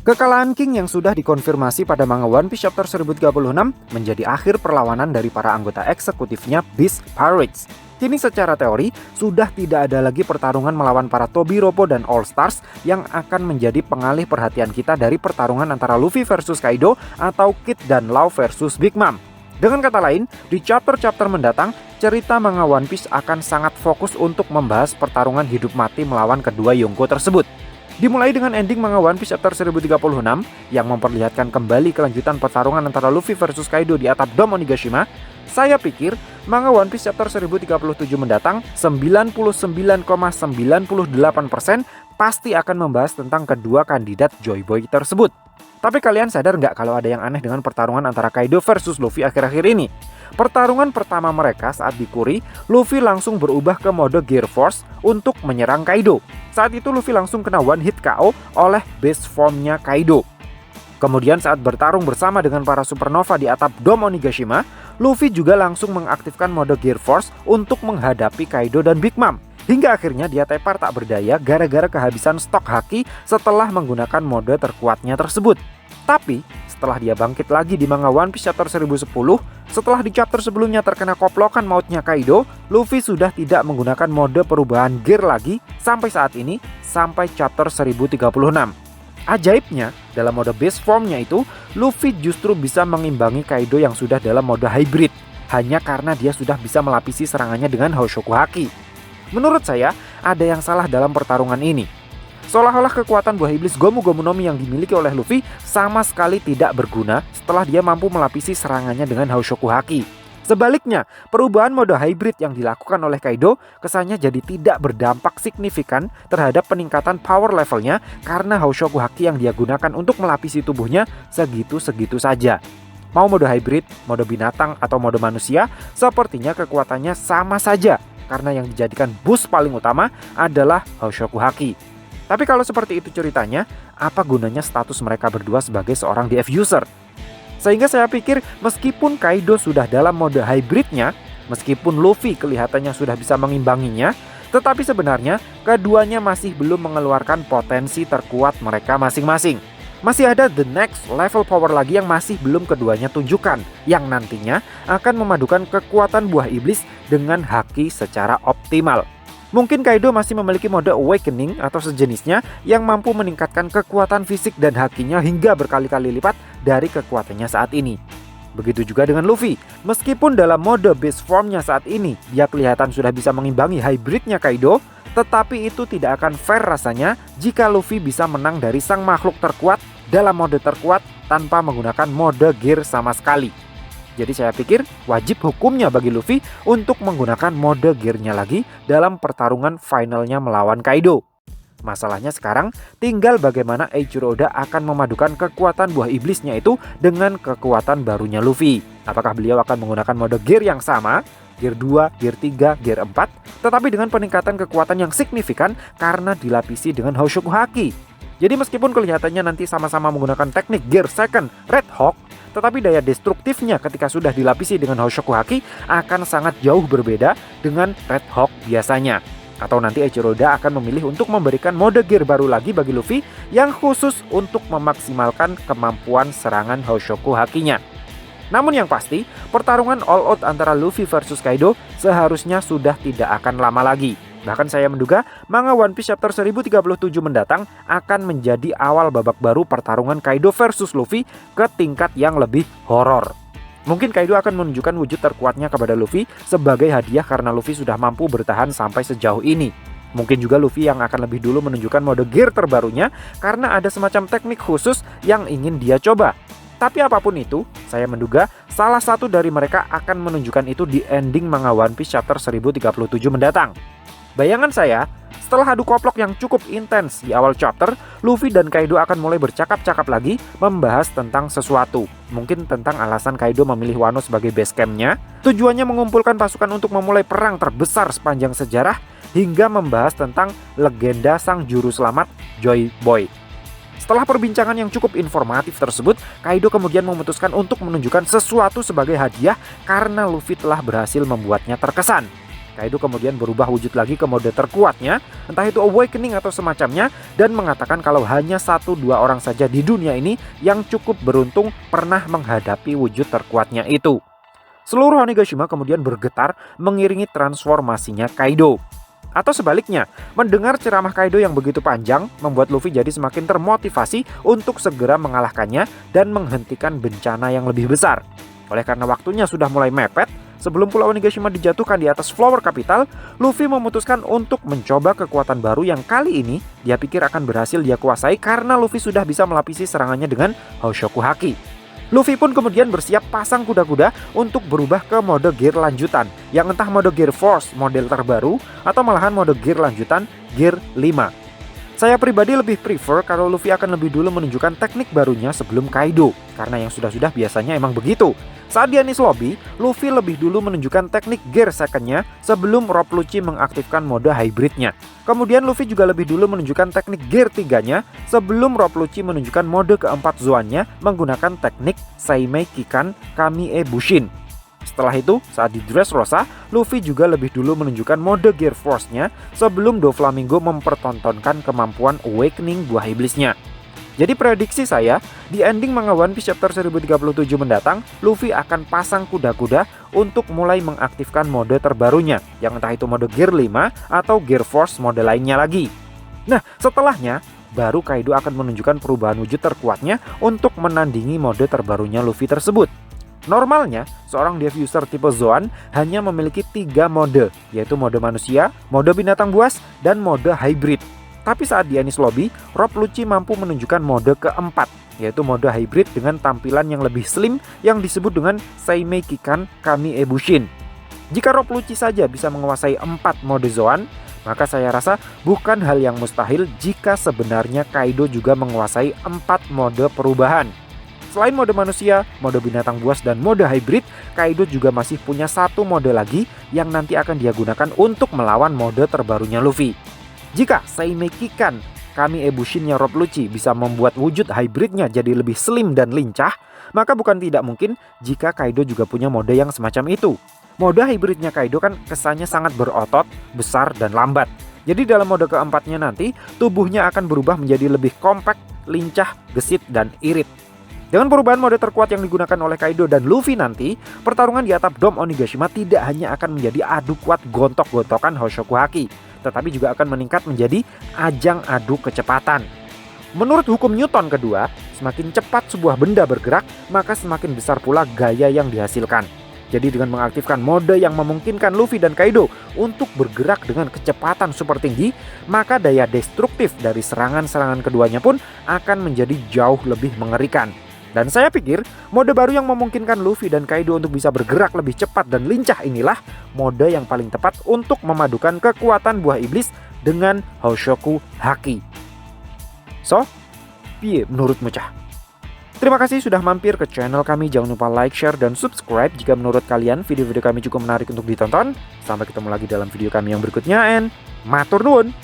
Kekalahan King yang sudah dikonfirmasi pada manga One Piece Chapter 1036 menjadi akhir perlawanan dari para anggota eksekutifnya Beast Pirates. Kini secara teori, sudah tidak ada lagi pertarungan melawan para Tobiropo dan All Stars yang akan menjadi pengalih perhatian kita dari pertarungan antara Luffy versus Kaido atau Kid dan Law versus Big Mom. Dengan kata lain, di chapter-chapter mendatang, cerita manga One Piece akan sangat fokus untuk membahas pertarungan hidup mati melawan kedua Yonko tersebut. Dimulai dengan ending manga One Piece Chapter 1036 yang memperlihatkan kembali kelanjutan pertarungan antara Luffy versus Kaido di atap Dom Onigashima, saya pikir manga One Piece Chapter 1037 mendatang 99,98% pasti akan membahas tentang kedua kandidat Joy Boy tersebut. Tapi kalian sadar nggak kalau ada yang aneh dengan pertarungan antara Kaido versus Luffy akhir-akhir ini? Pertarungan pertama mereka saat di Kuri, Luffy langsung berubah ke mode Gear Force untuk menyerang Kaido. Saat itu Luffy langsung kena one hit KO oleh base formnya Kaido. Kemudian saat bertarung bersama dengan para Supernova di atap Dom Onigashima, Luffy juga langsung mengaktifkan mode Gear Force untuk menghadapi Kaido dan Big Mom. Hingga akhirnya dia tepar tak berdaya gara-gara kehabisan stok haki setelah menggunakan mode terkuatnya tersebut. Tapi setelah dia bangkit lagi di manga One Piece Chapter 1010, setelah di chapter sebelumnya terkena koplokan mautnya Kaido, Luffy sudah tidak menggunakan mode perubahan gear lagi sampai saat ini, sampai chapter 1036. Ajaibnya, dalam mode base formnya itu, Luffy justru bisa mengimbangi Kaido yang sudah dalam mode hybrid, hanya karena dia sudah bisa melapisi serangannya dengan Hoshoku Haki. Menurut saya, ada yang salah dalam pertarungan ini. Seolah-olah kekuatan buah iblis Gomu Gomu no Mi yang dimiliki oleh Luffy sama sekali tidak berguna setelah dia mampu melapisi serangannya dengan Hoshoku Haki. Sebaliknya, perubahan mode hybrid yang dilakukan oleh Kaido kesannya jadi tidak berdampak signifikan terhadap peningkatan power levelnya karena Hoshoku Haki yang dia gunakan untuk melapisi tubuhnya segitu-segitu saja. Mau mode hybrid, mode binatang, atau mode manusia, sepertinya kekuatannya sama saja karena yang dijadikan boost paling utama adalah Hoshoku Haki. Tapi kalau seperti itu ceritanya, apa gunanya status mereka berdua sebagai seorang DF user? Sehingga saya pikir meskipun Kaido sudah dalam mode hybridnya, meskipun Luffy kelihatannya sudah bisa mengimbanginya, tetapi sebenarnya keduanya masih belum mengeluarkan potensi terkuat mereka masing-masing. Masih ada the next level power lagi yang masih belum keduanya tunjukkan, yang nantinya akan memadukan kekuatan buah iblis dengan haki secara optimal. Mungkin Kaido masih memiliki mode awakening atau sejenisnya yang mampu meningkatkan kekuatan fisik dan hakinya hingga berkali-kali lipat dari kekuatannya saat ini. Begitu juga dengan Luffy, meskipun dalam mode base formnya saat ini dia kelihatan sudah bisa mengimbangi hybridnya Kaido, tetapi itu tidak akan fair rasanya jika Luffy bisa menang dari sang makhluk terkuat dalam mode terkuat tanpa menggunakan mode gear sama sekali. Jadi saya pikir wajib hukumnya bagi Luffy untuk menggunakan mode gearnya lagi dalam pertarungan finalnya melawan Kaido. Masalahnya sekarang tinggal bagaimana Eiichiro Oda akan memadukan kekuatan buah iblisnya itu dengan kekuatan barunya Luffy. Apakah beliau akan menggunakan mode gear yang sama, gear 2, gear 3, gear 4, tetapi dengan peningkatan kekuatan yang signifikan karena dilapisi dengan Hoshoku Haki. Jadi meskipun kelihatannya nanti sama-sama menggunakan teknik gear second Red Hawk, tetapi daya destruktifnya ketika sudah dilapisi dengan Hoshoku Haki akan sangat jauh berbeda dengan Red Hawk biasanya. Atau nanti Eiichiro Oda akan memilih untuk memberikan mode gear baru lagi bagi Luffy yang khusus untuk memaksimalkan kemampuan serangan Hoshoku Hakinya. Namun yang pasti, pertarungan all out antara Luffy versus Kaido seharusnya sudah tidak akan lama lagi. Bahkan saya menduga manga One Piece Chapter 1037 mendatang akan menjadi awal babak baru pertarungan Kaido versus Luffy ke tingkat yang lebih horor. Mungkin Kaido akan menunjukkan wujud terkuatnya kepada Luffy sebagai hadiah karena Luffy sudah mampu bertahan sampai sejauh ini. Mungkin juga Luffy yang akan lebih dulu menunjukkan mode gear terbarunya karena ada semacam teknik khusus yang ingin dia coba. Tapi apapun itu, saya menduga salah satu dari mereka akan menunjukkan itu di ending manga One Piece Chapter 1037 mendatang. Bayangan saya, setelah adu koplok yang cukup intens di awal chapter, Luffy dan Kaido akan mulai bercakap-cakap lagi membahas tentang sesuatu. Mungkin tentang alasan Kaido memilih Wano sebagai base camp-nya, tujuannya mengumpulkan pasukan untuk memulai perang terbesar sepanjang sejarah, hingga membahas tentang legenda sang juru selamat Joy Boy. Setelah perbincangan yang cukup informatif tersebut, Kaido kemudian memutuskan untuk menunjukkan sesuatu sebagai hadiah karena Luffy telah berhasil membuatnya terkesan. Kaido kemudian berubah wujud lagi ke mode terkuatnya, entah itu Awakening atau semacamnya, dan mengatakan kalau hanya 1-2 orang saja di dunia ini yang cukup beruntung pernah menghadapi wujud terkuatnya itu. Seluruh Onigashima kemudian bergetar mengiringi transformasinya Kaido. Atau sebaliknya, mendengar ceramah Kaido yang begitu panjang membuat Luffy jadi semakin termotivasi untuk segera mengalahkannya dan menghentikan bencana yang lebih besar. Oleh karena waktunya sudah mulai mepet, sebelum Pulau Onigashima dijatuhkan di atas Flower Capital, Luffy memutuskan untuk mencoba kekuatan baru yang kali ini dia pikir akan berhasil dia kuasai karena Luffy sudah bisa melapisi serangannya dengan Hoshoku Haki. Luffy pun kemudian bersiap pasang kuda-kuda untuk berubah ke mode gear lanjutan, yang entah mode Gear Force model terbaru atau malahan mode gear lanjutan Gear 5. Saya pribadi lebih prefer kalau Luffy akan lebih dulu menunjukkan teknik barunya sebelum Kaido, karena yang sudah-sudah biasanya emang begitu. Saat di Enies Lobby, Luffy lebih dulu menunjukkan teknik gear second-nya sebelum Rob Lucci mengaktifkan mode hybridnya. Kemudian Luffy juga lebih dulu menunjukkan teknik gear 3-nya sebelum Rob Lucci menunjukkan mode keempat Zoan-nya menggunakan teknik Seimei Kikan Kamie Bushin. Setelah itu, saat di Dressrosa, Luffy juga lebih dulu menunjukkan mode Gear Force-nya sebelum Doflamingo mempertontonkan kemampuan Awakening Buah Iblisnya. Jadi prediksi saya, di ending manga One Piece chapter 1037 mendatang, Luffy akan pasang kuda-kuda untuk mulai mengaktifkan mode terbarunya, yang entah itu mode Gear 5 atau Gear Force mode lainnya lagi. Nah, setelahnya, baru Kaido akan menunjukkan perubahan wujud terkuatnya untuk menandingi mode terbarunya Luffy tersebut. Normalnya, seorang Death User tipe Zoan hanya memiliki 3 mode, yaitu mode manusia, mode binatang buas, dan mode hybrid. Tapi saat di Enies Lobby, Rob Lucci mampu menunjukkan mode keempat, yaitu mode hybrid dengan tampilan yang lebih slim yang disebut dengan Seimei Kikan Kamie Bushin. Jika Rob Lucci saja bisa menguasai 4 mode Zoan, maka saya rasa bukan hal yang mustahil jika sebenarnya Kaido juga menguasai 4 mode perubahan. Selain mode manusia, mode binatang buas, dan mode hybrid, Kaido juga masih punya 1 mode lagi yang nanti akan dia gunakan untuk melawan mode terbarunya Luffy. Jika Seimei Kikan Kamie Bushin-nya Rob Lucci bisa membuat wujud hybridnya jadi lebih slim dan lincah, maka bukan tidak mungkin jika Kaido juga punya mode yang semacam itu. Mode hybridnya Kaido kan kesannya sangat berotot, besar, dan lambat. Jadi dalam mode keempatnya nanti, tubuhnya akan berubah menjadi lebih kompak, lincah, gesit, dan irit. Dengan perubahan mode terkuat yang digunakan oleh Kaido dan Luffy nanti, pertarungan di atap Dom Onigashima tidak hanya akan menjadi adu kuat gontok-gontokan Hoshoku Haki, tetapi juga akan meningkat menjadi ajang adu kecepatan. Menurut hukum Newton kedua, semakin cepat sebuah benda bergerak, maka semakin besar pula gaya yang dihasilkan. Jadi dengan mengaktifkan mode yang memungkinkan Luffy dan Kaido untuk bergerak dengan kecepatan super tinggi, maka daya destruktif dari serangan-serangan keduanya pun akan menjadi jauh lebih mengerikan. Dan saya pikir mode baru yang memungkinkan Luffy dan Kaido untuk bisa bergerak lebih cepat dan lincah inilah mode yang paling tepat untuk memadukan kekuatan buah iblis dengan Hoshoku Haki. So, piye menurutmu cah? Terima kasih sudah mampir ke channel kami. Jangan lupa like, share, dan subscribe jika menurut kalian video-video kami cukup menarik untuk ditonton. Sampai ketemu lagi dalam video kami yang berikutnya, and matur nuwun.